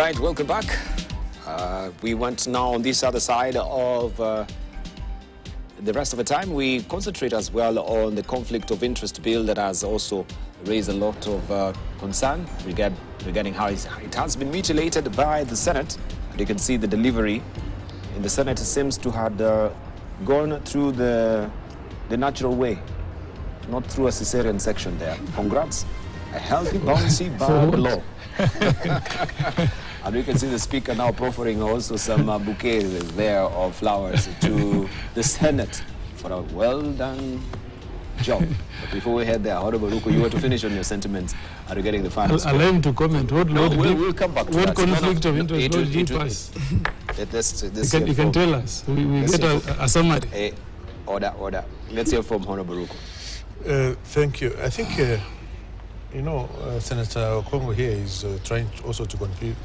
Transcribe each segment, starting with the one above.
right, welcome back. We went now on this other side of the rest of the time. We concentrate as well on the conflict of interest bill that has also raised a lot of concern regarding how it has been mutilated by the Senate. And you can see the delivery in the Senate seems to have gone through the natural way, not through a cesarean section there. Congrats. A healthy, bouncy, bad law. And we can see the speaker now proffering also some bouquets there of flowers to the Senate for a well-done job. But before we head there, Honorable Ruku, you were to finish on your sentiments regarding the final score. Allow him to comment. What law we'll come back to what that. conflict of interest law did you pass? You can tell us. We get a summary. Order. Let's hear from Honorable Ruku. Thank you. I think, Senator Okongo here is trying also to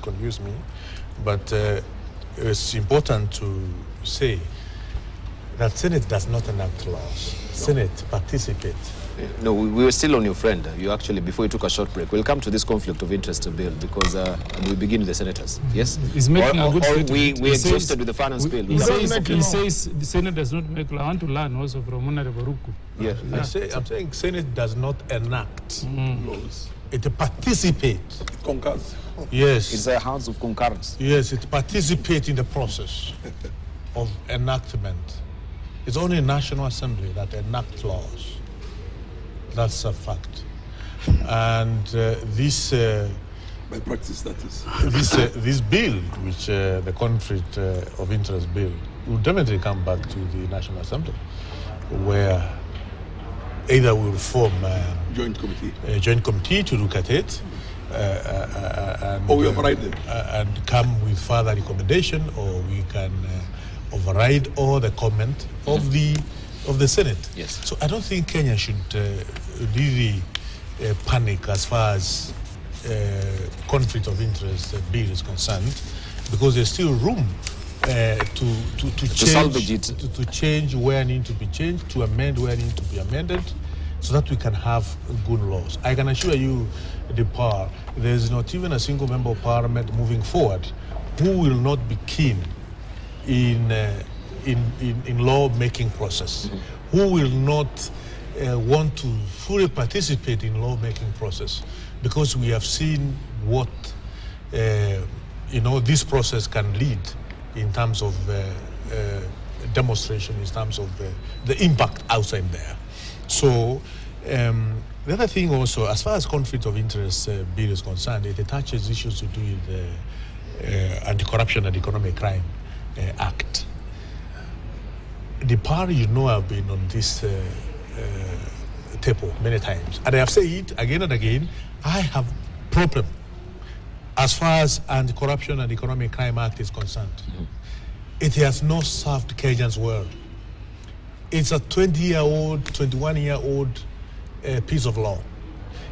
confuse me, but it's important to say that Senate does not enact laws. No. Senate participates. No, we were still on your friend. You actually, before you took a short break, we'll come to this conflict of interest bill because we begin with the senators. Yes? He's making a good statement. We exhausted with the finance bill. He says the Senate does not make law. I want to learn also from Honorable Ruku. Yeah. I'm saying Senate does not enact laws. It participates. It concurs. Yes. It's a house of concurrence. Yes, it participates in the process of enactment. It's only National Assembly that enacts laws. That's a fact. And this... by practice, that is. This bill, which the conflict of interest bill, will definitely come back to the National Assembly, where either we'll form a joint committee to look at it, and, or we override them. And come with further recommendation, or we can override all the comment of the Senate. Yes. So I don't think Kenya should really panic as far as conflict of interest bill is concerned, because there's still room to change where need to be changed, to amend where need to be amended, so that we can have good laws. I can assure you, the power, there's not even a single member of parliament moving forward who will not be keen in law-making process, who will not want to fully participate in law-making process, because we have seen what this process can lead in terms of demonstration, in terms of the impact outside there. So the other thing also, as far as conflict of interest bill is concerned, it attaches issues to do with the Anti-Corruption and Economic Crime Act. The party, have been on this table many times, and I have said it again and again. I have problem as far as Anti-Corruption and Economic Crime Act is concerned. It has not served Kenyans well. It's a 20-year-old, 21-year-old piece of law.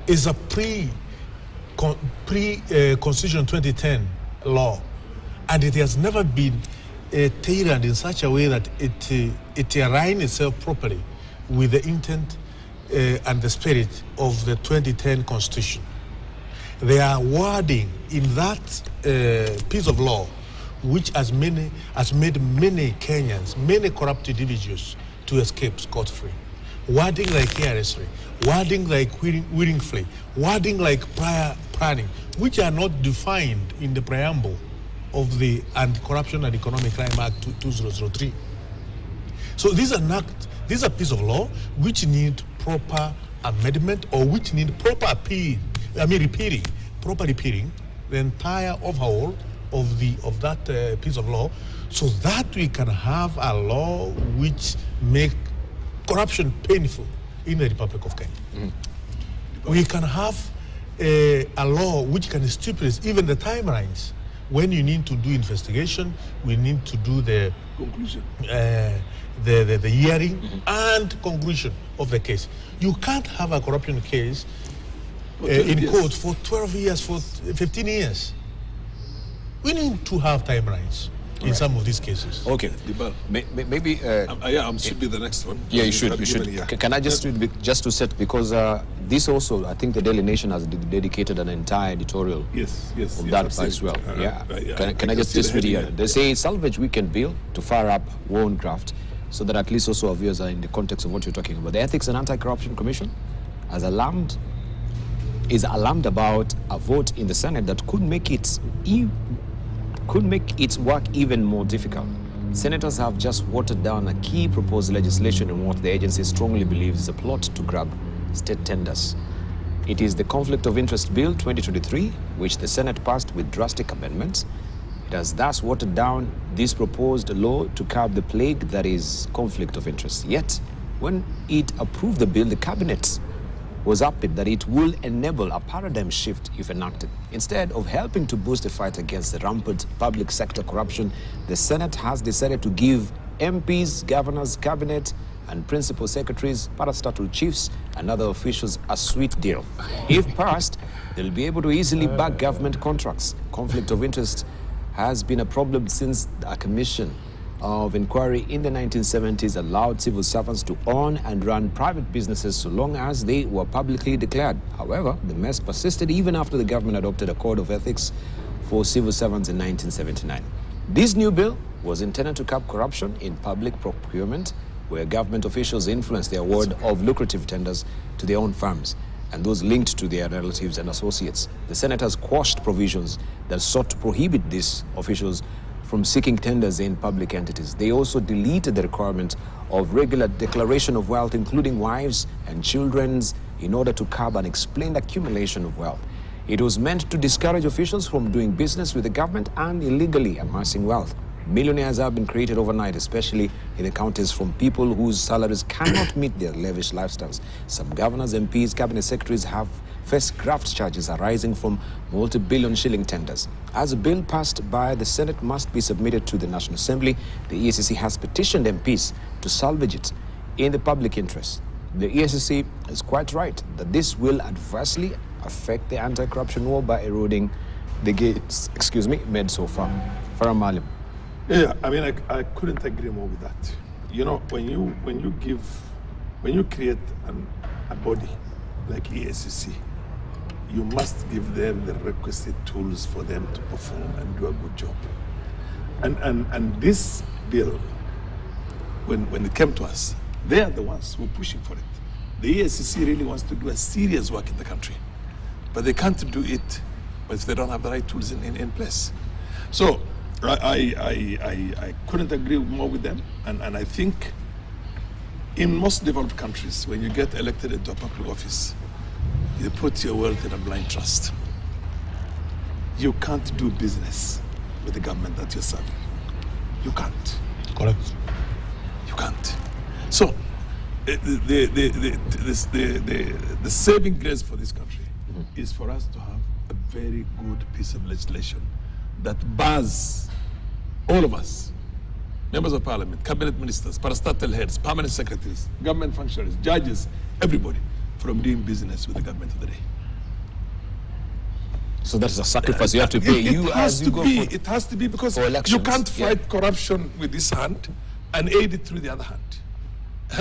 It's a pre-Constitution 2010 law, and it has never been tailored in such a way that it aligns itself properly with the intent and the spirit of the 2010 Constitution. There are wording in that piece of law which has made many Kenyans, many corrupt individuals to escape scot-free. Wording like heresy, wording like willingly, wording like prior planning, which are not defined in the preamble of the Anti-Corruption and Economic Crime Act 2003. So these are piece of law which need proper amendment, or which need proper repeating the entire overhaul of that piece of law, so that we can have a law which make corruption painful in the Republic of Kenya. We can have a law which can stipulate even the timelines. When you need to do investigation, we need to do the conclusion, the hearing and conclusion of the case. You can't have a corruption case in court for 12 years, for 15 years. We need to have timelines in some of these cases. Okay. Maybe... should be the next one. Yeah, you should. Can I just to set, because This also, I think the Daily Nation has dedicated an entire editorial Yes, of that as well. Can I just read here? They say salvage weekend bill to fire up war on graft, so that at least also our viewers are in the context of what you're talking about. The Ethics and Anti-Corruption Commission is alarmed about a vote in the Senate that could make its work even more difficult. Senators have just watered down a key proposed legislation in what the agency strongly believes is a plot to grab state tenders. It is the Conflict of Interest Bill 2023, which the Senate passed with drastic amendments. It has thus watered down this proposed law to curb the plague that is conflict of interest. Yet, when it approved the bill, the cabinet was upbeat that it will enable a paradigm shift if enacted. Instead of helping to boost the fight against the rampant public sector corruption, the Senate has decided to give MPs, governors, cabinet, and principal secretaries, parastatal chiefs, and other officials a sweet deal. If passed, they'll be able to easily back government contracts. Conflict of interest has been a problem since a commission of inquiry in the 1970s allowed civil servants to own and run private businesses so long as they were publicly declared. However, the mess persisted even after the government adopted a code of ethics for civil servants in 1979. This new bill was intended to curb corruption in public procurement, where government officials influence the award of lucrative tenders to their own firms and those linked to their relatives and associates. The Senate has quashed provisions that sought to prohibit these officials from seeking tenders in public entities. They also deleted the requirement of regular declaration of wealth, including wives and children's, in order to curb unexplained accumulation of wealth. It was meant to discourage officials from doing business with the government and illegally amassing wealth. Millionaires have been created overnight, especially in the counties, from people whose salaries cannot meet their lavish lifestyles. Some governors, MPs, cabinet secretaries have faced graft charges arising from multi-billion shilling tenders. As a bill passed by the Senate must be submitted to the National Assembly, the ESCC has petitioned MPs to salvage it in the public interest. The ESCC is quite right that this will adversely affect the anti-corruption war by eroding the gains, made so far. Farah Malim. Yeah, I mean, I couldn't agree more with that. You know, when you create a body like ESCC, you must give them the requisite tools for them to perform and do a good job. And this bill, when it came to us, they are the ones who are pushing for it. The ESCC really wants to do a serious work in the country, but they can't do it if they don't have the right tools in place. So I couldn't agree more with them, and I think in most developed countries, when you get elected into a public office, you put your wealth in a blind trust. You can't do business with the government that you're serving. You can't. Correct. You can't. So the saving grace for this country is for us to have a very good piece of legislation that bars all of us, members of parliament, cabinet ministers, parastatal heads, permanent secretaries, government functionaries, judges, everybody, from doing business with the government of the day. So that's a sacrifice you have to pay. It has to be because you can't fight corruption with this hand and aid it through the other hand.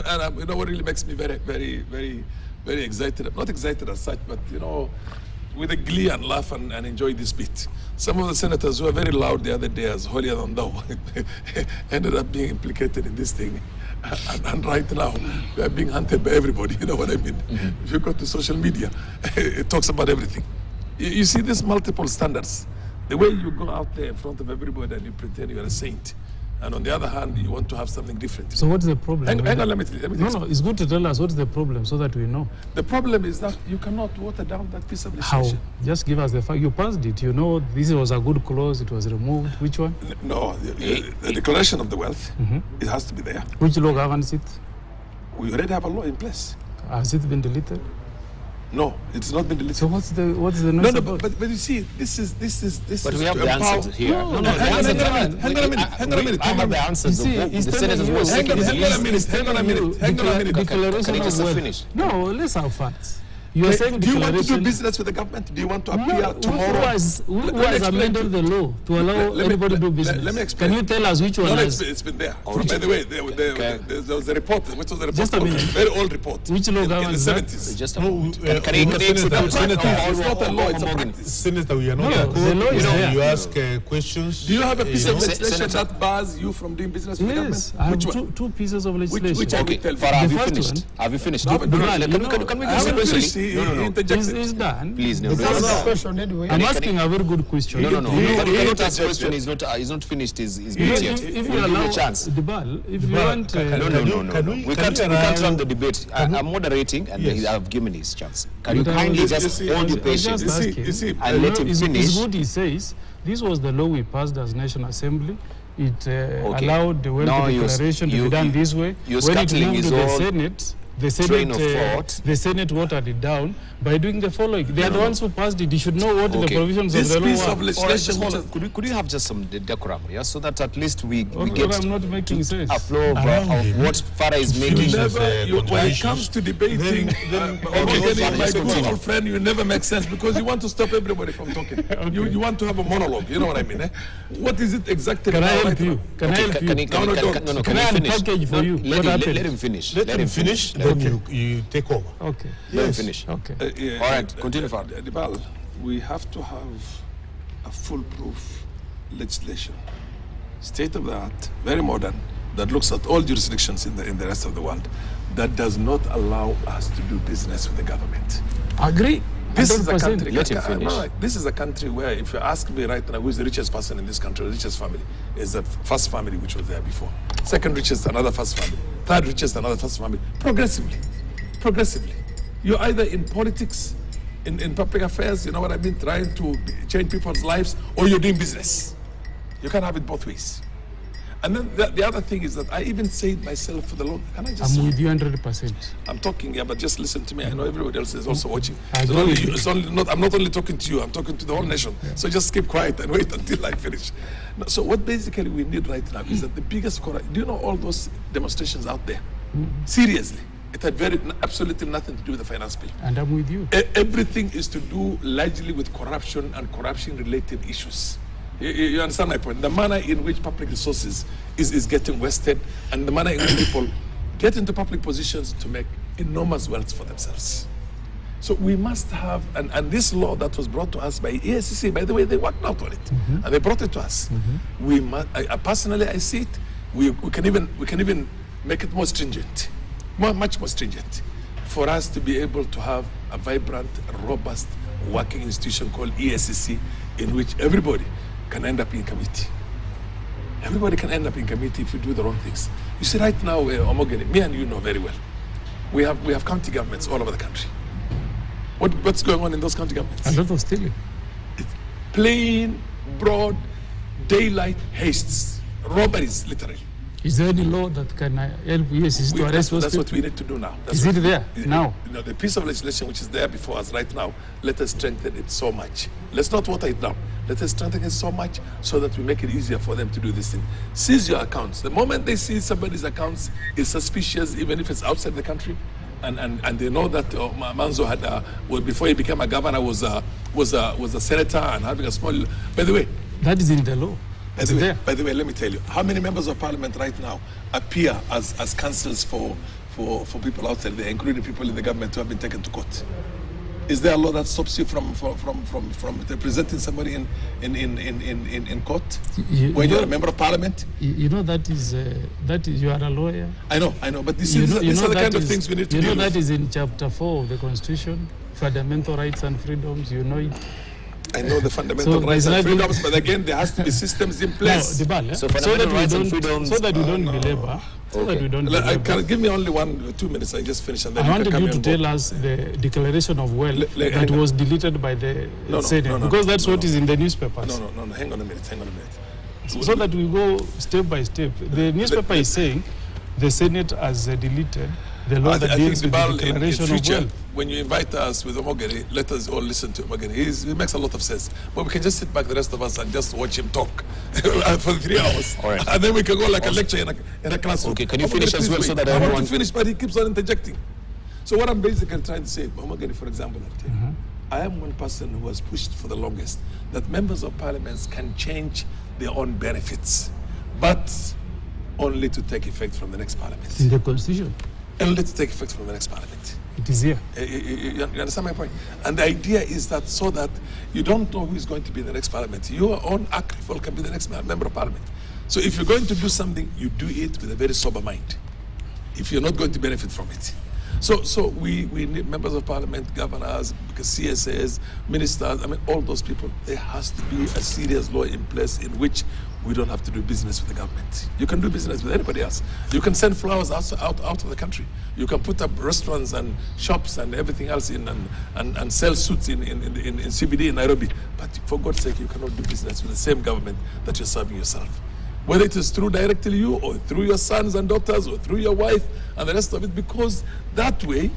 And you know what really makes me very, very, very, very excited? I'm not excited as such, but you know, with a glee and laugh and enjoy this bit. Some of the senators who were very loud the other day as holier than thou ended up being implicated in this thing. And right now, we are being hunted by everybody, you know what I mean? If you go to social media, it talks about everything. You see these multiple standards. The way you go out there in front of everybody and you pretend you're a saint. And on the other hand, you want to have something different. So what's the problem? Hang on, let me No, it's good to tell us what's the problem so that we know. The problem is that you cannot water down that piece of legislation. How? Just give us the fact. You passed it. You know this was a good clause. It was removed. Which one? No, the declaration of the wealth, it has to be there. Which law governs it? We already have a law in place. Has it been deleted? No, it's not been deleted. So what's the noise about? But you see, this is. But we have the answers here. Hang on a minute. I have the answers. The senators were seeking. Hang on a minute. Declaration of wealth. No, let's have facts. You are saying do you want to do declaration- business with the government? Do you want to appear No, tomorrow? who Let me has explain amended to the law to allow anybody to do business? Let me explain. Can you tell us which one No, has? it's been there. By the way, there was a report, which was a report, Just a minute. very old report. Which law in the governs that? 70s. Just a No, moment. uh, Can you Senator, explain? It's not a law, it's a practice. Senator, we are not No, in court. the law is there. You ask questions. Do you have a piece of know. legislation Senator. that bars you from doing business with the Yes, government? I have Which one? two pieces of legislation. which I Okay, will tell Farah, you. have The you first finished? one- Have you finished? No, but No, no, can we no, go I haven't sequentially? finished. He interjected. Is done. Please, no. The Because- first- question anyway. I'm asking a very good question. No. He You cannot ask interjected. question. He's not finished his If, bit yet. if We'll you give allow a chance. Debal, if you Debal, want, can No. we- We can can't we allow- run the debate. I'm moderating, and Yes. I've given his chance. Can you But I kindly was- just you see, hold your I was patience? just You asking. see, and let him It's finish? good he says this was the law we passed as National Assembly. It allowed the wealth Now declaration to be done this way. you're When it scuttling moved his to the whole Senate, train of thought. the Senate watered it down by doing the following. They are the ones who passed it. They should know what the Okay. provisions of This the law piece are. of All right, legislation, just hold on. Could you have just some decorum, yeah, so that at least we Okay, get I'm not making sense. a flow of Him. what Farah is You making. never, when it contradictions. comes to debating, Then- Obado, my let's good continue. old friend, you never make sense because you want to stop everybody from talking. You want to have a monologue. You know what I mean? Eh? What is it exactly? Can I now, help right you? now? Can I help you? Can I he finish? unpackage for you? Let What happened? him finish. Let him finish, then you take over. Okay. Let him finish. Okay. All right, continue, Farah. Debal, we have to have a foolproof legislation, state of the art, very modern, that looks at all jurisdictions in the rest of the world, that does not allow us to do business with the government. Agree. This is a 100%. country. Let him finish. This is a country where, if you ask me right now, who is the richest person in this country, the richest family is the first family which was there before. Second richest, another first family. Third richest, another first family. Progressively. You're either in politics, in public affairs, you know what I mean, trying to change people's lives, or you're doing business. You can't have it both ways. And then the other thing is that I even say it myself for the long. Can I just? I'm with you 100%. I'm talking, yeah, but just listen to me. I know everybody else is also watching. I It's agree only with you, you. it's only not, I'm not only talking to you, I'm talking to the whole nation. So just keep quiet and wait until I finish. No, so what basically we need right now is that the biggest do you know all those demonstrations out there? Seriously, it had absolutely nothing to do with the finance bill. And I'm with you. Everything is to do largely with corruption and corruption-related issues. You understand my point? The manner in which public resources is getting wasted, and the manner in which people get into public positions to make enormous wealth for themselves. So we must have, and this law that was brought to us by ESCC, by the way, they worked out on it, and they brought it to us. We must, personally, I see it. We can even make it more stringent, much more stringent, for us to be able to have a vibrant, robust working institution called ESCC, in which everybody can end up in committee. Everybody can end up in committee if you do the wrong things. You see, right now, Omogeni, me and you know very well, we have county governments all over the country. What's going on in those county governments? A lot of stealing. Plain, broad, daylight hastes, robberies, literally. Is there any law that can help ESCC to arrest those That's what people? we need to do now. Is it there now? You know, the piece of legislation which is there before us right now, let us strengthen it so much. Let's not water it down. Let us strengthen it so much so that we make it easier for them to do this thing. Seize your accounts. The moment they see somebody's accounts is suspicious, even if it's outside the country, and they know that Manzo had, well, before he became a governor, was a senator and having a small. By the way, That is in the law. It's there. by the way, let me tell you, how many members of parliament right now appear as counsels for people outside there, including people in the government who have been taken to court? Is there a law that stops you from representing somebody in court when you're a member of parliament? You know that is you are a lawyer. I know, but these are the kind of things we need to You know deal that with. is in Chapter 4 of the Constitution, fundamental rights and freedoms. You know it. I know the fundamental So rights and there's nothing- freedoms, but again, there has to be systems in place. No, Debal, So fundamental rights and freedoms, so that we don't belabor. So that we don't belabor. Give me only 2 minutes. I just finish, and then I you wanted can you come to in tell us the declaration of wealth Le- that hang on. was deleted by the No, Senate, no, because that's no, what no. is in the newspapers. No. Hang on a minute. So that we go step by step. The newspaper is saying the Senate has deleted the law that deals with the in declaration of future, wealth. when you invite us with Omogeni, let us all listen to Omogeni. He makes a lot of sense. But we can just sit back, the rest of us, and just watch him talk for 3 hours. All right. And then we can go like a lecture in a classroom. Okay, can you Omogeni, finish as please well so wait. that I want everyone- to finish, but he keeps on interjecting. So what I'm basically trying to say, Mamagani, for example, I'll tell you, I am one person who has pushed for the longest that members of parliaments can change their own benefits, but only to take effect from the next parliament. In the constitution. Only to take effect from the next parliament. It is here. You understand my point? And the idea is that so that you don't know who is going to be the next parliament. Your own acrifol can be the next member of parliament. So if you're going to do something, you do it with a very sober mind. If you're not going to benefit from it. So we need members of parliament, governors, CSAs, ministers, I mean, all those people. There has to be a serious law in place in which we don't have to do business with the government. You can do business with anybody else. You can send flowers out of the country. You can put up restaurants and shops and everything else in and sell suits in CBD in Nairobi. But for God's sake, you cannot do business with the same government that you're serving yourself. Whether it is through directly you or through your sons and daughters or through your wife and the rest of it, because that way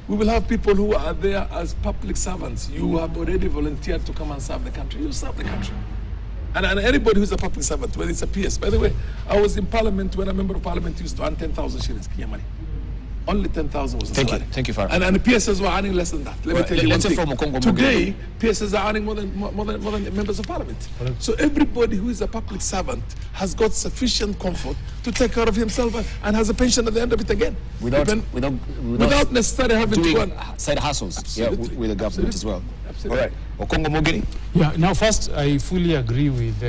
we will have people who are there as public servants. You have already volunteered to come and serve the country. You serve the country. And anybody who's a public servant, whether it's a PS. By the way, I was in parliament when a member of parliament used to earn 10,000 shillings, Kenya money. Only 10,000 was the salary. Thank you, Farah. And the PSs were earning less than that. Let me tell you one thing. Today, PSs are earning more than members of parliament. So everybody who is a public servant has got sufficient comfort to take care of himself and has a pension at the end of it again. Without necessarily having to go and side hustles. Absolutely. With the government as well. Absolutely. All right. Okongo Mogeni. Yeah, now first, I fully agree with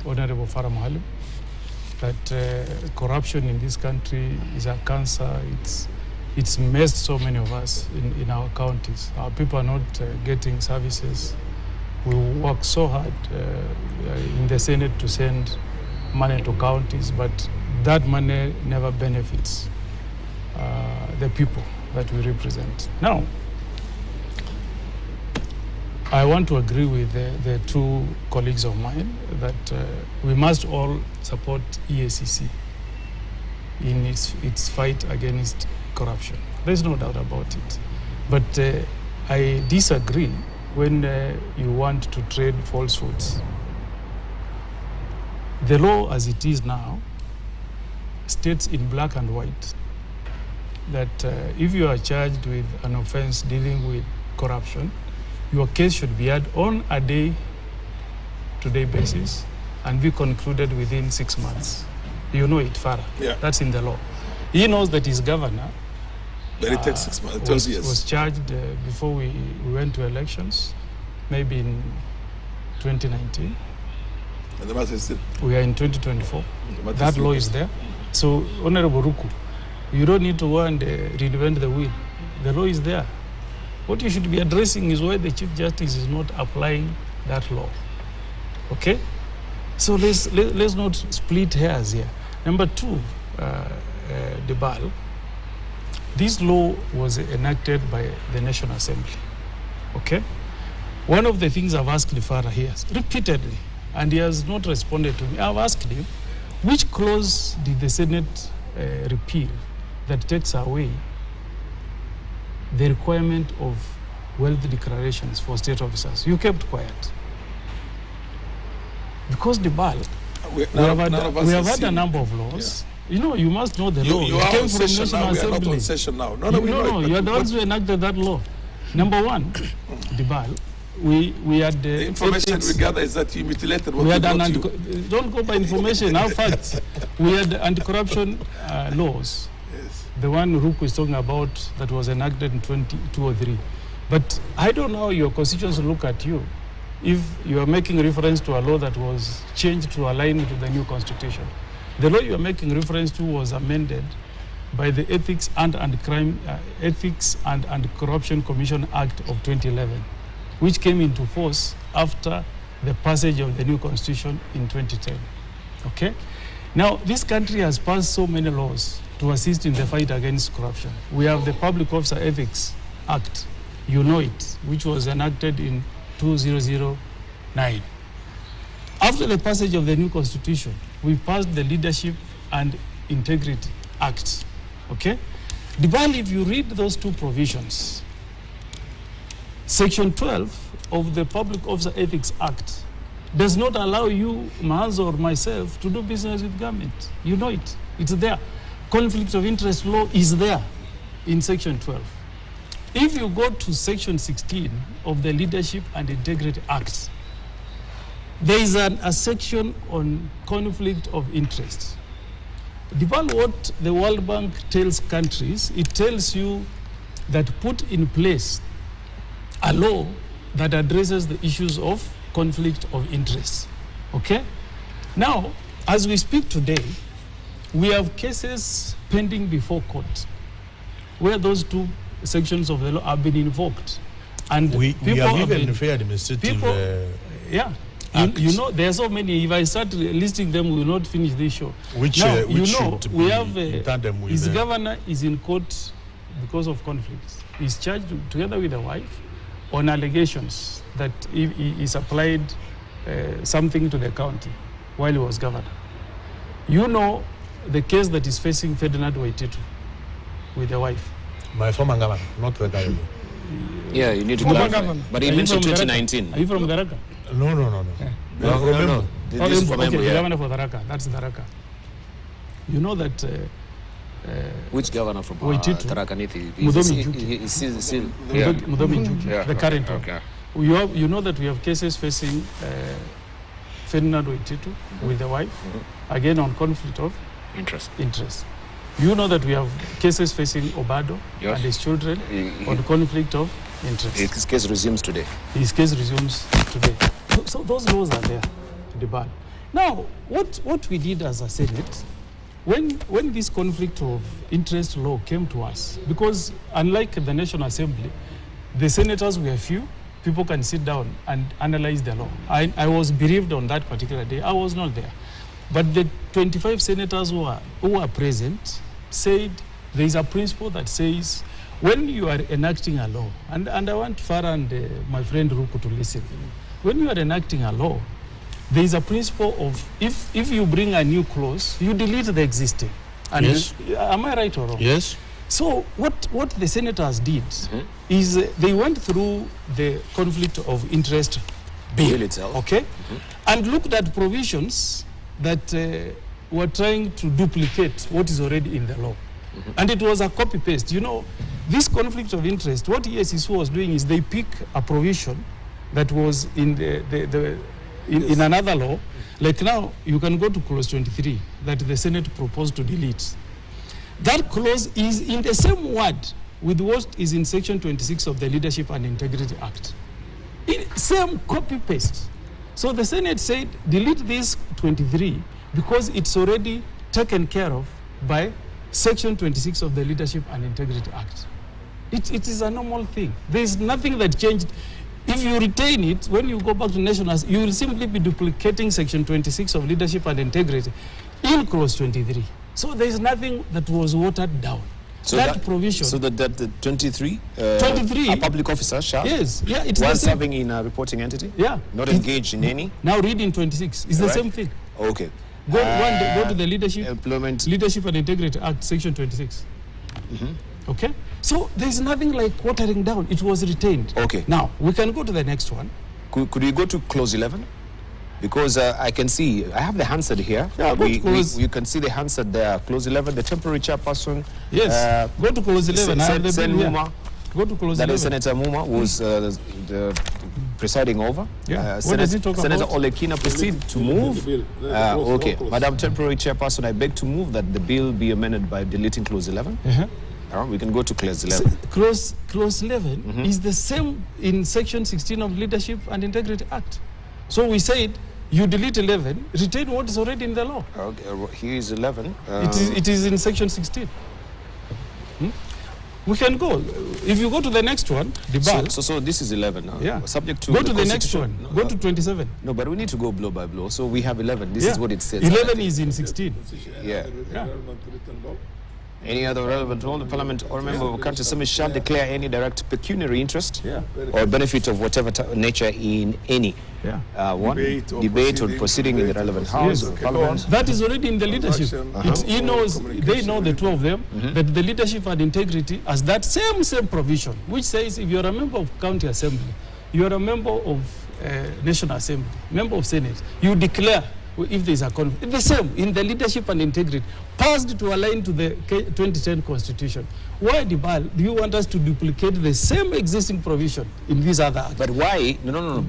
Honorable Farah Mahalim that corruption in this country is a cancer. It's messed so many of us in our counties. Our people are not getting services. We work so hard in the Senate to send money to counties, but that money never benefits the people that we represent. Now, I want to agree with the two colleagues of mine that we must all support ESCC in its fight against corruption. There's no doubt about it. But I disagree when you want to trade falsehoods. The law as it is now states in black and white that if you are charged with an offense dealing with corruption, your case should be heard on a day-to-day basis and be concluded within 6 months. You know it, Farah. Yeah. That's in the law. He knows that his governor But it takes 6 months, 12 years. was charged before we went to elections, maybe in 2019. And the matter is still. We are in 2024. That law is there. So, Honorable Ruku, you don't need to go and reinvent the wheel. The law is there. What you should be addressing is why the Chief Justice is not applying that law. Okay? So let's not split hairs here. Number two, Debal, this law was enacted by the National Assembly. Okay? One of the things I've asked Farah here repeatedly, and he has not responded to me, I've asked him, which clause did the Senate repeal that takes away the requirement of wealth declarations for state officers? You kept quiet. Because the BAL, we have had a number of laws. Yeah. You know, you must know the law. You it are came on from session now. We are not on session now. No, you are the ones who enacted that law. Number one, the BAL, we had the information we gather is that you mutilated what we had don't go by information, our facts. We had anti-corruption laws. Yes. The one Ruku is talking about that was enacted in 2003. But I don't know how your constituents look at you if you are making reference to a law that was changed to align with the new constitution. The law you are making reference to was amended by the Ethics and Corruption Commission Act of 2011, which came into force after the passage of the new constitution in 2010. Okay? Now, this country has passed so many laws to assist in the fight against corruption. We have the Public Officer Ethics Act, you know it, which was enacted in 2009. After the passage of the new constitution, we passed the Leadership and Integrity Act. Okay? Debal, if you read those two provisions, Section 12 of the Public Officer Ethics Act does not allow you, Mahaz or myself, to do business with government. You know it. It's there. Conflict of interest law is there in section 12. If you go to section 16 of the Leadership and Integrity Act, there is a section on conflict of interest. Depending what the World Bank tells countries, it tells you that put in place a law that addresses the issues of conflict of interest. Okay? Now, as we speak today, we have cases pending before court where those two sections of the law have been invoked. And we have even fair administrative yeah. You know, there are so many. If I start listing them, we will not finish this show. Which we have his governor is in court because of conflicts. He's charged together with the wife on allegations that he supplied something to the county while he was governor. You know the case that is facing Ferdinand Waititu with the wife. My former governor, not the guy. Yeah, you need to clarify. But he mentioned 2019. Are you from Dharaka? No. Yeah. No. This is from okay, yeah. Governor for Dharaka. That's Dharaka. You know that... which governor from Tharaka Nithi? Mudomi Njuki. Mudomi Njuki, the current one. Okay. You know that we have cases facing Ferdinand Waititu with the wife, again on conflict of interest. You know that we have cases facing Obado and his children on conflict of interest. His case resumes today. His case resumes today. So those laws are there to debate. Now, what we did as a Senate, when this conflict of interest law came to us, because unlike the National Assembly, the senators were few, people can sit down and analyze the law. I was bereaved on that particular day. I was not there. But the 25 senators who are present said there is a principle that says when you are enacting a law, and I want Farah and my friend Ruku to listen, when you are enacting a law, there is a principle of if you bring a new clause, you delete the existing. And yes. Am I right or wrong? Yes. So what the senators did is they went through the conflict of interest bill itself, okay, and looked at provisions that were trying to duplicate what is already in the law. And it was a copy-paste. You know, this conflict of interest, what ESCC was doing is they pick a provision that was in in another law. Like now, you can go to clause 23 that the Senate proposed to delete. That clause is in the same word with what is in section 26 of the Leadership and Integrity Act. Same copy-paste. So the Senate said, delete this 23 because it's already taken care of by section 26 of the Leadership and Integrity Act. It is a normal thing. There is nothing that changed. If you retain it, when you go back to national, you will simply be duplicating section 26 of Leadership and Integrity in clause 23. So there is nothing that was watered down. So that provision. So the 23, 23, a public officer shall, yes, yeah, it's while the same. serving in a reporting entity, yeah, not engaged in any. Now read in 26. It's the same thing. Okay. Go to the Leadership and Integrity Act, section 26. Okay? So there's nothing like watering down. It was retained. Okay. Now, we can go to the next one. Could we go to clause 11? Because I can see, I have the Hansard here. Yeah, you can see the Hansard there. Clause 11, the temporary chairperson. Yes. Go to clause 11. I have the bill here. Go to clause 11. That is Senator Muma was the presiding over. Yeah. What does he talk Senator about? Olekina proceed to move. Okay. Madam Temporary Chairperson, I beg to move that the bill be amended by deleting clause 11. We can go to clause 11. Clause 11 is the same in section 16 of Leadership and Integrity Act. So we said, you delete 11, retain what is already in the law. Okay, here is 11. It is in section 16. We can go. If you go to the next one, the bar. So this is 11 now. Yeah. Subject to go to the next one. Go to 27. No, but we need to go blow by blow. So we have 11. This is what it says. 11 is in 16. Yeah. Any other relevant role, the Parliament or member of a country shall declare any direct pecuniary interest or benefit of whatever nature in any debate or proceeding in the relevant house or Parliament. That is already in the leadership. They know, the two of them, that the Leadership and Integrity has that same provision, which says if you are a member of County Assembly, you are a member of National Assembly, member of Senate, you declare if there is a conflict. The same in the Leadership and Integrity. passed to align to the 2010 Constitution. Why, Dibal, do you want us to duplicate the same existing provision in these other acts? But why? No.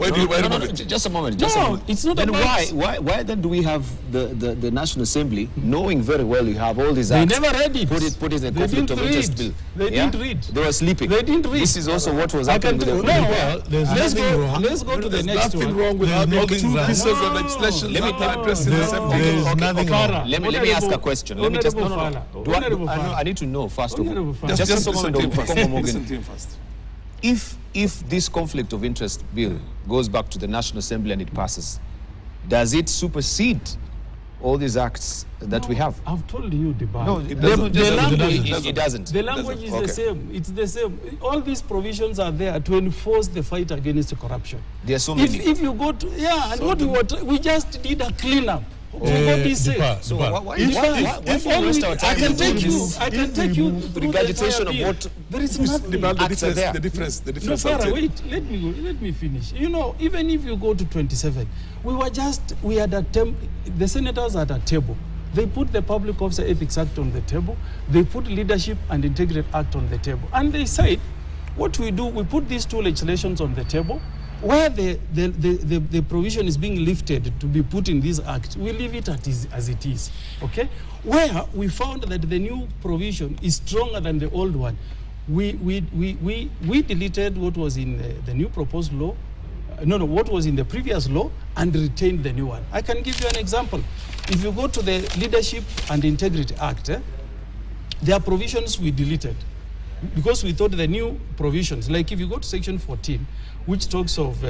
Just a moment. It's not then about... why then do we have the National Assembly, knowing very well you have all these acts? They never read it. Put it in the conflict of interest bill. They didn't read. They were sleeping. They didn't read. This is also what was happening with the... Let's go to the next one. Nothing wrong with having two pieces of legislation that are addressed in the same document. Let me ask a question. Let me just... I need to know, first of all. Just listen to him first. If this conflict of interest bill goes back to the National Assembly and it passes, does it supersede all these acts that we have? I've told you, Dibal. No, it doesn't. The language is the same. It's the same. All these provisions are there to enforce the fight against corruption. There are so many. If you go to... Yeah, and so we just did a cleanup. So why waste our time? I can take you regurgitation of what there is nothing. The difference. No, Farah, wait. Let me finish. You know, even if you go to 27, we had the senators at a table. They put the Public Officer Ethics Act on the table. They put Leadership and Integrity Act on the table. And they said, what we do, we put these two legislations on the table. Where the provision is being lifted to be put in this act, we leave it as it is, okay? Where we found that the new provision is stronger than the old one, we deleted what was in the new proposed law, what was in the previous law, and retained the new one. I can give you an example. If you go to the Leadership and Integrity Act, there are provisions we deleted because we thought the new provisions, like if you go to section 14, which talks of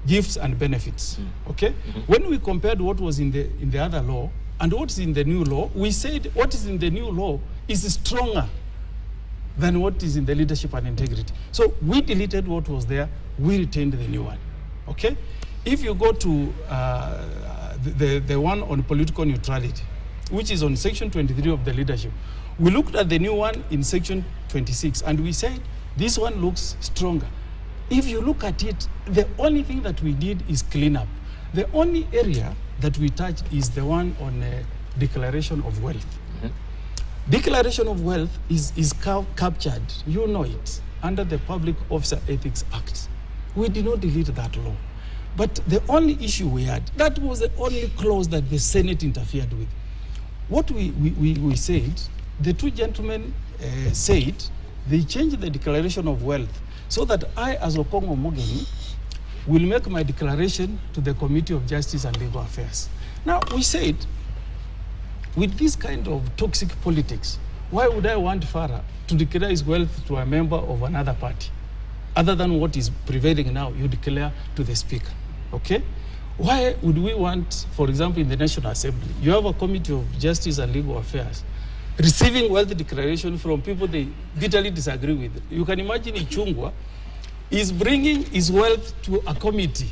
gifts and benefits, okay? When we compared what was in the other law and what's in the new law, we said what is in the new law is stronger than what is in the Leadership and Integrity. So we deleted what was there, we retained the new one, okay? If you go to the one on political neutrality, which is on section 23 of the Leadership, we looked at the new one in section 26 and we said this one looks stronger. If you look at it, the only thing that we did is clean up. The only area that we touched is the one on declaration of wealth. Declaration of wealth is captured, you know it, under the Public Officer Ethics Act. We did not delete that law. But the only issue we had, that was the only clause that the Senate interfered with. What we said, the two gentlemen said, they changed the declaration of wealth so that I, as Okongo Mogeni, will make my declaration to the Committee of Justice and Legal Affairs. Now, we said, with this kind of toxic politics, why would I want Farah to declare his wealth to a member of another party? Other than what is prevailing now, you declare to the Speaker, okay? Why would we want, for example, in the National Assembly, you have a Committee of Justice and Legal Affairs, receiving wealth declaration from people they bitterly disagree with. You can imagine Ichungwa is bringing his wealth to a committee.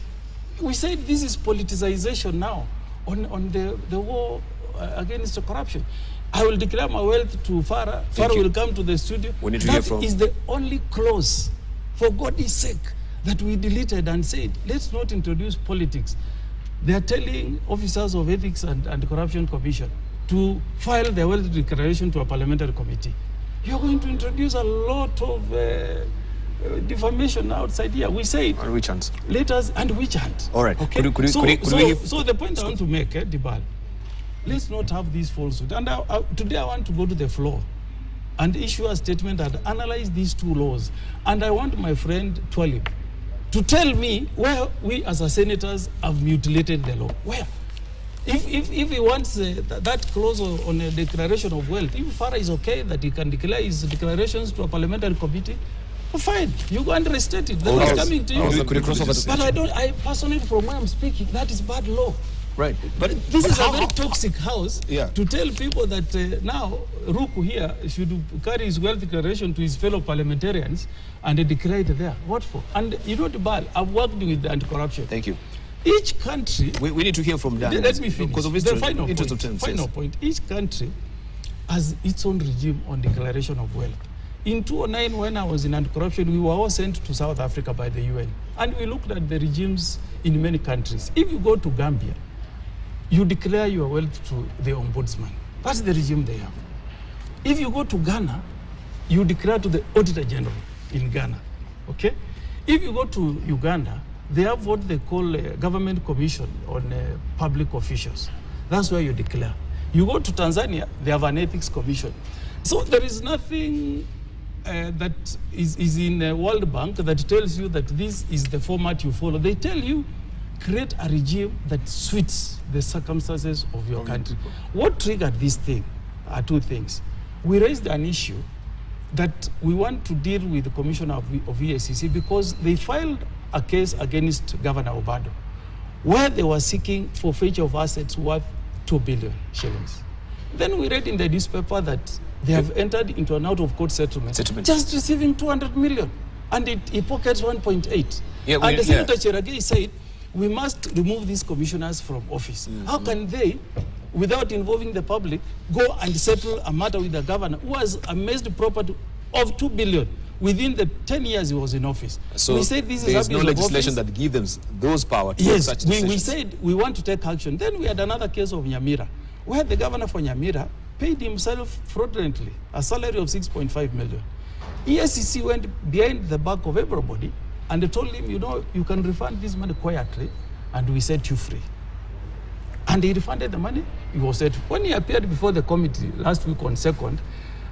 We said this is politicization now on the war against corruption. I will declare my wealth to Farah. Farah will come to the studio. We need to that is the only clause, for God's sake, that we deleted and said, let's not introduce politics. They are telling officers of Ethics and Corruption Commission to file their wealth declaration to a parliamentary committee. You're going to introduce a lot of defamation outside here. We say on which hands? Let us, and which hand? All right. Okay. So the point I want to make, Dibal, let's not have these falsehoods. And today I want to go to the floor and issue a statement and analyze these two laws. And I want my friend Twalib to tell me where we as senators have mutilated the law. Where? If he wants that clause on a declaration of wealth, if Farah is okay that he can declare his declarations to a parliamentary committee, well, fine, you go and restate it. That is coming to you. But I personally, from where I'm speaking, that is bad law. Right. But this is a very toxic house to tell people that now Ruku here should carry his wealth declaration to his fellow parliamentarians and declare it there. What for? And you know, Dibal, I've worked with anti-corruption. Thank you. Each country... We need to hear from Dan. Let me finish. Because of his final point. Each country has its own regime on declaration of wealth. In 2009, when I was in anti-corruption, we were all sent to South Africa by the UN. And we looked at the regimes in many countries. If you go to Gambia, you declare your wealth to the ombudsman. That's the regime they have. If you go to Ghana, you declare to the Auditor General in Ghana, okay? If you go to Uganda, they have what they call a government commission on public officials. That's where you declare. You go to Tanzania, they have an ethics commission. So there is nothing that is in a World Bank that tells you that this is the format you follow. They tell you, create a regime that suits the circumstances of your country. What triggered this thing are two things. We raised an issue that we want to deal with the Commissioner of ESCC because they filed a case against Governor Obado where they were seeking forfeiture of assets worth 2 billion shillings. Then we read in the newspaper that they have entered into an out-of-court settlement, just receiving 200 million, and it pockets 1.8. And the Senator Cheragei said, we must remove these commissioners from office. How can they, without involving the public, go and settle a matter with the governor who has amassed property of 2 billion within the 10 years he was in office? So we said this there is no legislation office that gives them those power to make such decisions. We said we want to take action. Then we had another case of Nyamira, where the governor for Nyamira paid himself fraudulently a salary of 6.5 million. ESCC went behind the back of everybody and they told him, you know, you can refund this money quietly and we set you free. And he refunded the money. He was set. When he appeared before the committee last week on 2nd,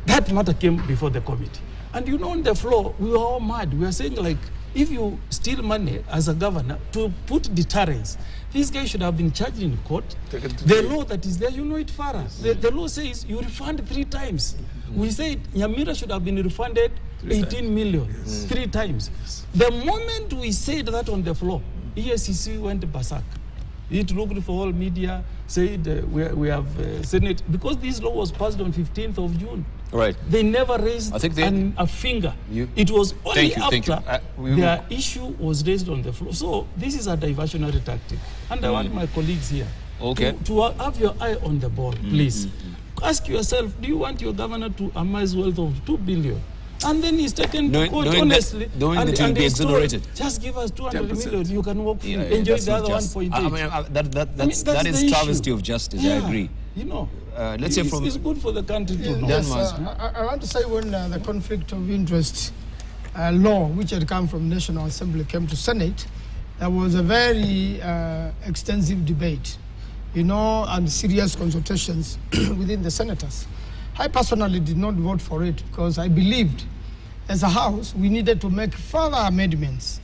that matter came before the committee. And you know, on the floor, we were all mad. We were saying, like, if you steal money as a governor to put deterrence, this guy should have been charged in court. The law that is there, you know it, Farah. The law says you refund 3 times. We said Nyamira should have been refunded 18 million, 3 times. The moment we said that on the floor, ESCC went berserk. It looked for all media, said we have Senate, because this law was passed on 15th of June. Right. They never raised a finger. It was only after their issue was raised on the floor. So this is a diversionary tactic. And I want my colleagues here to have your eye on the ball, please. Ask yourself, do you want your governor to amass wealth of 2 billion? And then he's taken to court honestly. Knowing that he'll be exonerated. Just give us 200 million, you can walk free. Enjoy the other 1.8. That is travesty of justice, I agree. You know, let's say it's good for the country to know. Yes, I want to say when the conflict of interest law, which had come from National Assembly, came to Senate, there was a very extensive debate, you know, and serious consultations within the senators. I personally did not vote for it because I believed, as a House, we needed to make further amendments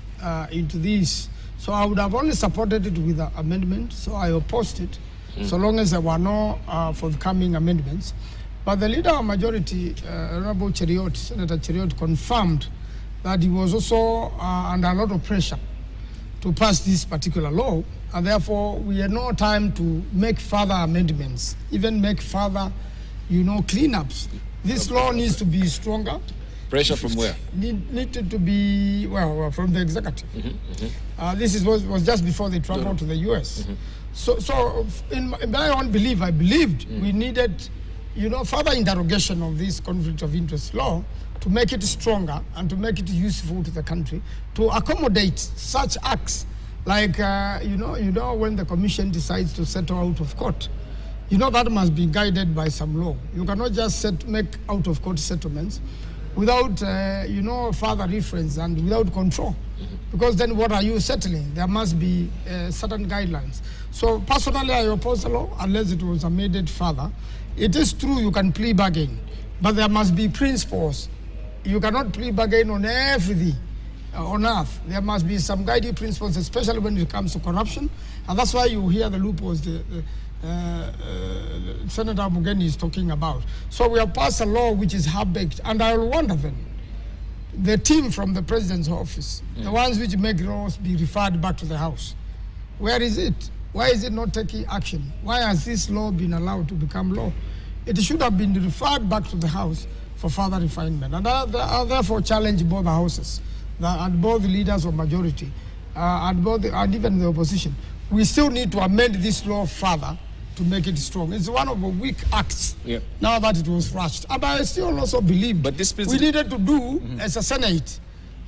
into this. So I would have only supported it with an amendment, so I opposed it, so long as there were no forthcoming amendments. But the leader of majority, Honorable Cheriot, Senator Cheriot, confirmed that he was also under a lot of pressure to pass this particular law, and therefore we had no time to make further amendments, even make further, you know, cleanups. This law needs to be stronger. Pressure from where? Needed to be, well, from the executive. This was just before they traveled to the US. So in my own belief, I believed we needed, you know, further interrogation of this conflict of interest law to make it stronger and to make it useful to the country, to accommodate such acts like, you know, when the commission decides to settle out of court, you know, that must be guided by some law. You cannot just make out of court settlements without, you know, further reference and without control. Because then what are you settling? There must be certain guidelines. So personally, I oppose the law unless it was amended further. It is true you can plea bargain, but there must be principles. You cannot plea bargain on everything on earth. There must be some guiding principles, especially when it comes to corruption. And that's why you hear the loopholes Senator Mugeni is talking about. So we have passed a law which is half-baked, and I will wonder then, the team from the president's office, the ones which make laws be referred back to the House, where is it? Why is it not taking action? Why has this law been allowed to become law? It should have been referred back to the House for further refinement. And I therefore challenge both the houses, and both the leaders of majority, and even the opposition. We still need to amend this law further to make it strong. It's one of the weak acts now that it was rushed. And I still also believe we needed to do as a Senate.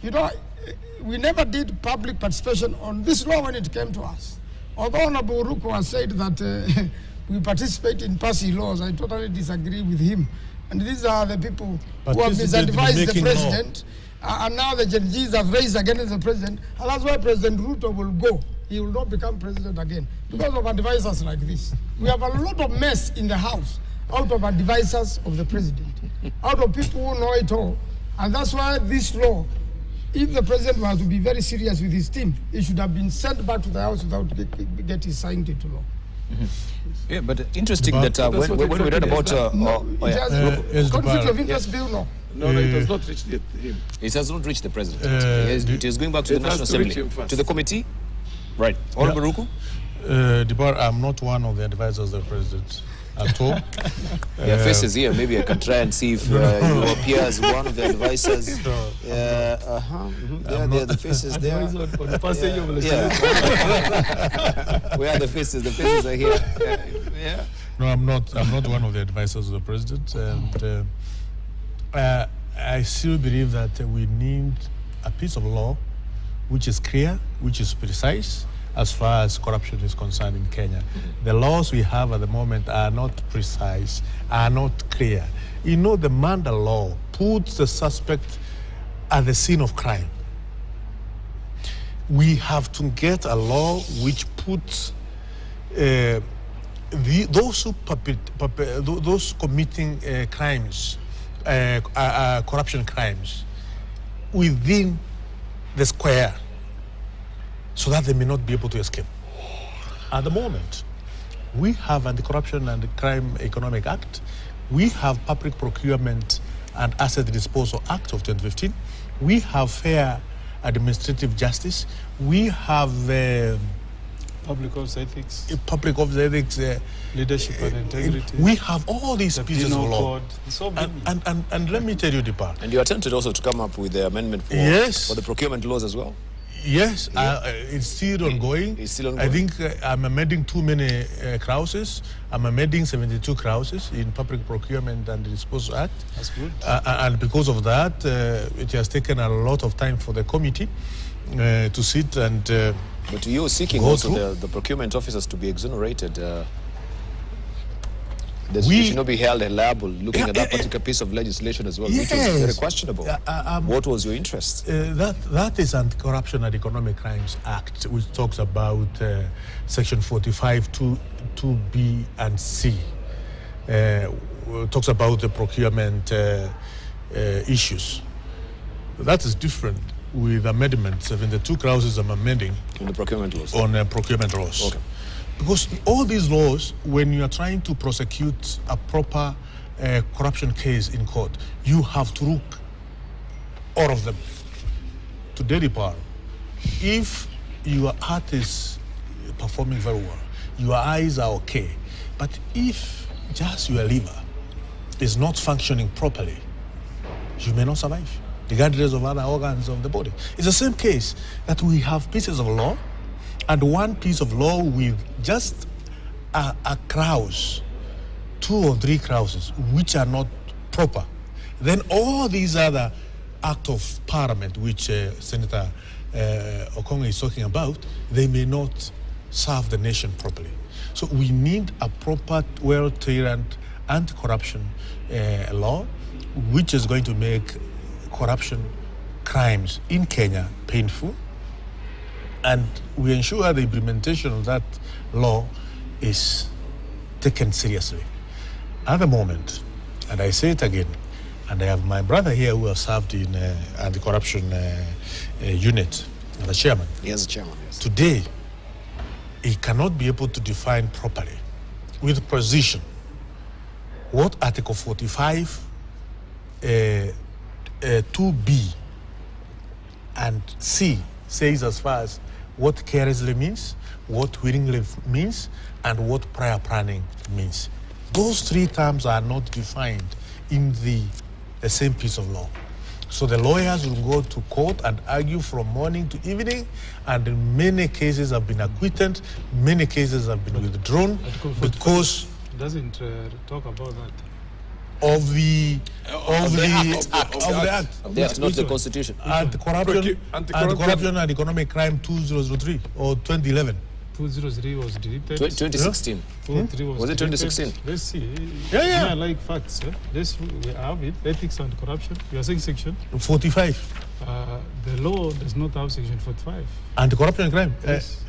You know, we never did public participation on this law when it came to us. Although Honorable Ruko has said that we participate in passing laws. I totally disagree with him. And these are the people who have misadvised the president. And now the Gen Zs have raised against the president. And that's why President Ruto will go. He will not become president again because of advisors like this. We have a lot of mess in the house out of advisors of the president, out of people who know it all. And that's why this law, if the president was to be very serious with his team, it should have been sent back to the house without getting signed into law. Yeah, but interesting that when we read about conflict of interest bill, no. No, it has not reached him. It has not reached the president. It is going back to the National Assembly, to the committee. Right. Honorable Ruku? Debar, I'm not one of the advisors of the president at all. Your face is here. Maybe I can try and see if you appear as one of the advisors. There the faces there. Where are the faces? The faces are here. Yeah. No, I'm not one of the advisors of the president. And I still believe that we need a piece of law which is clear, which is precise, as far as corruption is concerned in Kenya. The laws we have at the moment are not precise, are not clear. You know, the Manda law puts the suspect at the scene of crime. We have to get a law which puts those committing crimes, corruption crimes, within the square, so that they may not be able to escape. At the moment, we have Anti-Corruption and Crime Economic Act. We have Public Procurement and Asset Disposal Act of 2015. We have Fair Administrative Justice. We have Public office ethics. Leadership and integrity. We have all these pieces of law. So and let me tell you, Deepak. And you attempted also to come up with the amendment for the procurement laws as well? Yes, it's still ongoing. It's still ongoing. I think I'm amending too many clauses. I'm amending 72 clauses in Public Procurement and Disposal Act. That's good. And because of that, it has taken a lot of time for the committee to sit and but you're seeking also the procurement officers to be exonerated. They should not be held liable looking at that particular piece of legislation as well, which was very questionable. What was your interest? That is Anti-Corruption and Economic Crimes Act, which talks about Section 45, 2B and C. Talks about the procurement issues. That is different with amendment 72 clauses I'm amending. On the procurement laws? On procurement laws. Okay. Because all these laws, when you are trying to prosecute a proper corruption case in court, you have to look all of them. To daily power, if your heart is performing very well, your eyes are okay, but if just your liver is not functioning properly, you may not survive, regardless of other organs of the body. It's the same case that we have pieces of law, and one piece of law with just a clause, 2 or 3 clauses, which are not proper. Then all these other acts of parliament, which Senator Okongo is talking about, they may not serve the nation properly. So we need a proper, well-tailored anti-corruption law, which is going to make corruption crimes in Kenya painful, and we ensure the implementation of that law is taken seriously. At the moment, and I say it again, and I have my brother here who has served in anti-corruption unit as a chairman. He is a chairman, yes. Today, he cannot be able to define properly, with precision, what Article 45, 2B and C says as far as what carelessly means, what willingly means, and what prior planning means. Those 3 terms are not defined in the same piece of law. So the lawyers will go to court and argue from morning to evening, and many cases have been acquitted, many cases have been withdrawn because it doesn't talk about that. Of the act. That's not the Constitution. Anti-corruption and economic crime 2003 or 2011. 203 was deleted. 2016. 203 Was it 2016? Let's see. Yeah. I like facts. We have it. Ethics and corruption. You are saying section? 45. The law does not have section 45. Anti-corruption and crime. Yes.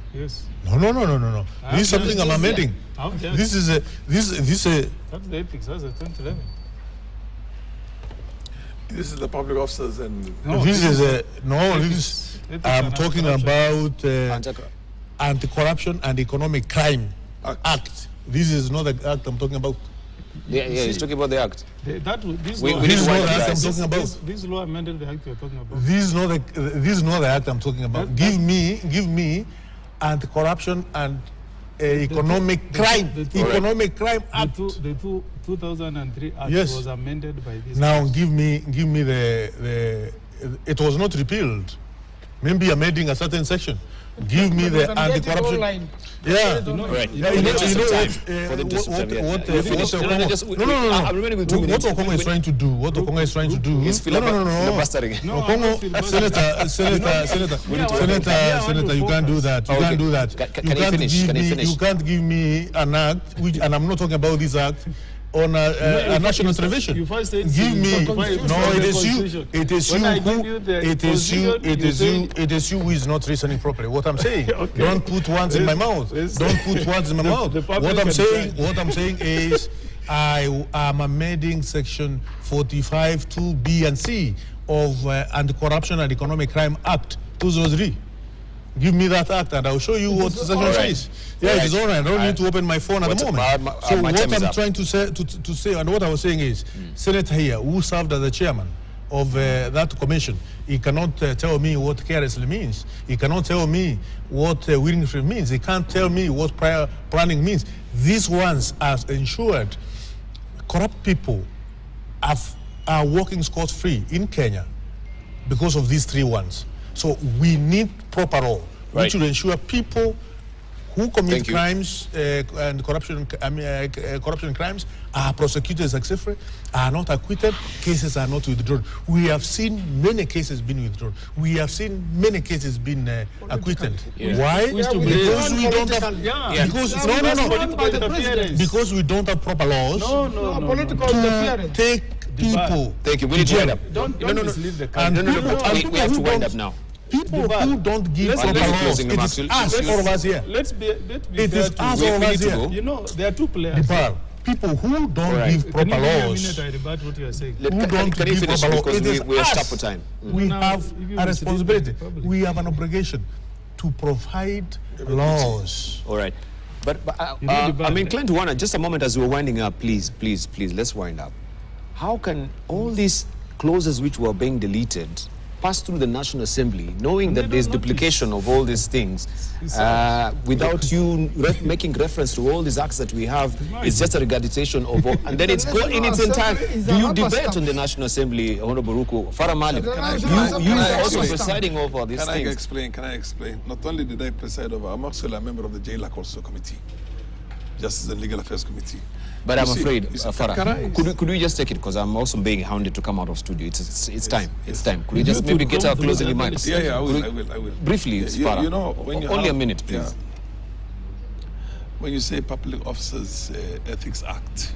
No. This is something I'm amending. This is a That's the ethics. That's the 2011. This is the public officers and... I'm talking about Anti-Corruption and Economic Crime Act. This is not the act I'm talking about. Yeah, he's talking about the act. This This is not the act I'm talking about. This law amended the act you're talking about. This is not the act I'm talking about. Give me Anti-Corruption and Economic Crime. Economic Crime Act. The 2003 Act was amended by this. Now give me the. It was not repealed. Maybe amending a certain section. Give me the anti-corruption. Yeah. Right. You know what? I'm remaining with 2 What minutes. Okongo is trying to do. What Okongo is trying to do. filibustering. Senator, you can't do that. You can't do that. Can you finish? You can't give me an act, and I'm not talking about this act, on a national television. You first said give me. No, it is you who is not reasoning properly. What I'm saying. Okay. Don't put words in my mouth. Don't put words in my mouth. What I'm saying is I am amending section 45 2B and C of Anti-Corruption and Economic Crime Act 2003. Give me that act and I'll show you what the section says. Yeah, it is all right. I don't need to open my phone at the moment. So what I'm trying to say, and what I was saying is, Senator here, who served as the chairman of that commission, he cannot tell me what carelessly means. He cannot tell me what willing free means. He can't tell me what prior planning means. These ones are ensured corrupt people are walking scot-free in Kenya because of these 3 ones. So we need proper law, which will ensure people who commit crimes and corruption crimes are prosecuted successfully, are not acquitted, cases are not withdrawn. We have seen many cases being withdrawn. We have seen many cases being acquitted. Yeah. Why? Because we don't have. Because we don't have proper laws. Political interference. Take people. Thank you. We need to wind up. Don't mislead the country. We have to wind up now. People who don't give proper laws, it is us all of us here. Let's be it is us all of us here. You know, there are 2 players. People who don't give proper laws. I rebut what you are saying. Who don't give proper laws. It is we are stuck for us. time. We have a responsibility. We have an obligation to provide laws. All right. But I'm inclined to wonder, just a moment as we're winding up, please, let's wind up. How can all these clauses which were being deleted pass through the National Assembly, knowing that there's duplication of all these things, without you making reference to all these acts that we have? It's just a regurgitation of all, and then it's go in its entirety. Do you debate on the National Assembly, Honorable Ruku? Farah Malik, you are also presiding over these things. Can I explain? Not only did I preside over, I'm actually a member of the Jail also committee, Justice and Legal Affairs Committee. But I'm afraid, Farah, could we just take it, because I'm also being hounded to come out of studio. It's time. It's time. Could we just maybe get our closing remarks? Yeah, I will. Briefly, Farah. You know, when you only a minute, please. Yeah. When you say Public Officers Ethics Act,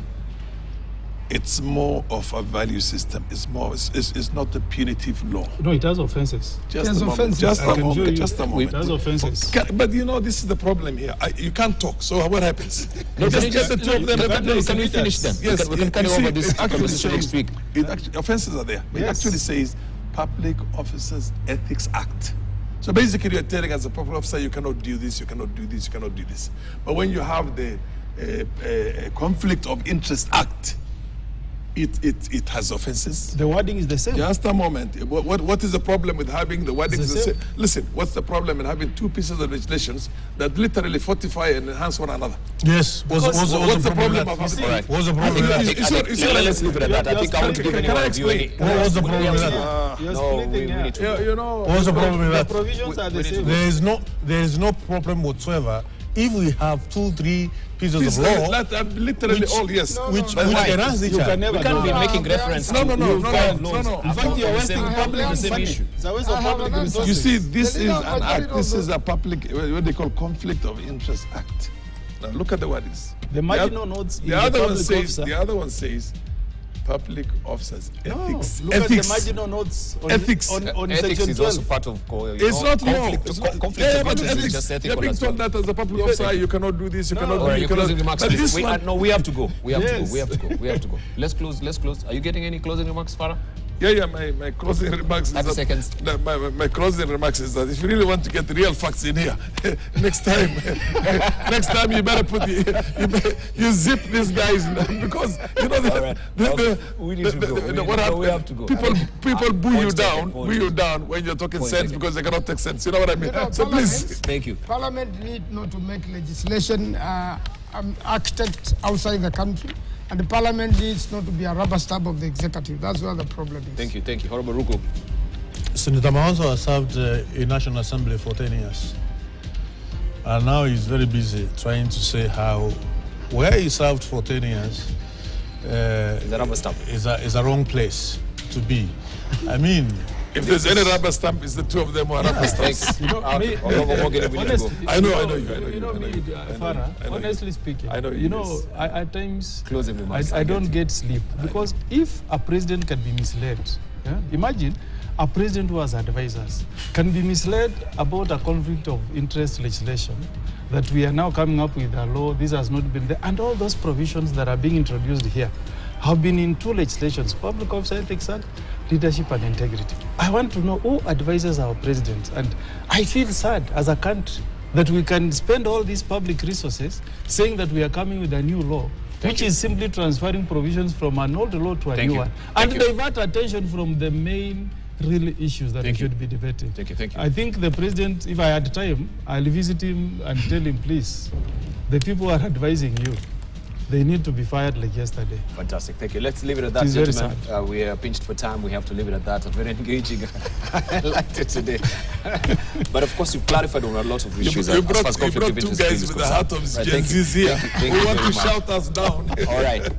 it's more of a value system. It's not a punitive law. No, it has offenses. Just a moment. It has offenses. But you know, this is the problem here. You can't talk. So what happens? No, can we finish them? Yes, we can carry over this conversation next week. Offenses are there. It actually says Public Officers Ethics Act. So basically, you're telling as a public officer, you cannot do this, you cannot do this, you cannot do this. But when you have the Conflict of Interest Act, it has offenses. The wording is the same. Just a moment. What is the problem with having the wording is the same? Listen, what's the problem in having 2 pieces of legislations that literally fortify and enhance one another? Yes. What's the problem of having? Right. What's the problem with that? Let's leave it at that. I think I want to give anyone a view. What's the problem with that? No, we need to. You know. What's the problem with that? The provisions are the same. There is no problem whatsoever if we have 2-3 pieces This of law, literally all, yes. which no, enhance each You other. can never We can't do be that. making reference No, to no. In fact, you're wasting public the same money. issue. It's a waste I of have public an answer. resources. You see, this The is leader an of act. This majority is a public, what they call Conflict of Interest Act. Now look at the wordings. The marginal notes in The other one public says. officer. The other one says, public officers ethics. Look Ethics. at the marginal notes on, Ethics. on Ethics section is 12. also part of It's not law. conflict. It's not- Conflict yeah, of but interest is ethics. just You're ethical being as told well. that as a public officer, you cannot do this, you cannot do All right, you your cannot. closing remarks, But please. this We, one, no, we have to go. We have to Yes. go. We have to go. We have to go. Let's close. Let's close. Are you getting any closing remarks, Farah? yeah, my closing remarks is 30 that, seconds. My closing remarks is that if you really want to get the real facts in here, next time you better you zip these guys because you know All right. Okay. We need to go. what No, happens? we have to go. People boo you Point taken, down, point boo you taken. down when you're talking Point sense taken. because they cannot take sense. You know what I mean? You know, So please. Thank you. Parliament need not to make legislation architect outside the country, and the Parliament needs not to be a rubber stamp of the executive. That's where the problem is. Thank you. Thank you. Honorable Ruku. Senator Mawanzo has served in National Assembly for 10 years. And now he's very busy trying to say how where he served for 10 years The rubber stamp. is a wrong place to be. I mean, If there's any rubber stamp, it's the two of them who are rubber stamps. Thanks. You know, me, Honorable Morgan, we need to go. honestly, I know you. You know me, Farah, I know you. honestly speaking, I know you, you know, yes. at times Closing remarks. I don't get sleep because if a president can be misled, yeah, imagine a president who has advisors can be misled about a conflict of interest legislation that we are now coming up with a law. This has not been there, and all those provisions that are being introduced here have been in two legislations: Public Officer Ethics Act, Leadership and Integrity. I want to know who advises our president, and I feel sad as a country that we can spend all these public resources saying that we are coming with a new law, which is simply transferring provisions from an old law to a Thank new you. one, Thank and you. divert attention from the main real issues that Thank we you. should be debating. Thank you. Thank you. I think the president, if I had time, I'll visit him and tell him, please, the people who are advising you, they need to be fired like yesterday. Fantastic. Thank you. Let's leave it at that, It is very gentlemen. We are pinched for time. We have to leave it at that. Very engaging. I liked it today. But of course, you've clarified on a lot of issues. You as far brought, as you conflict brought of two interest guys is with the concerned. heart of Right, Gen thank you. Zs here Thank you. Thank who you want very to much. shout us down. All right.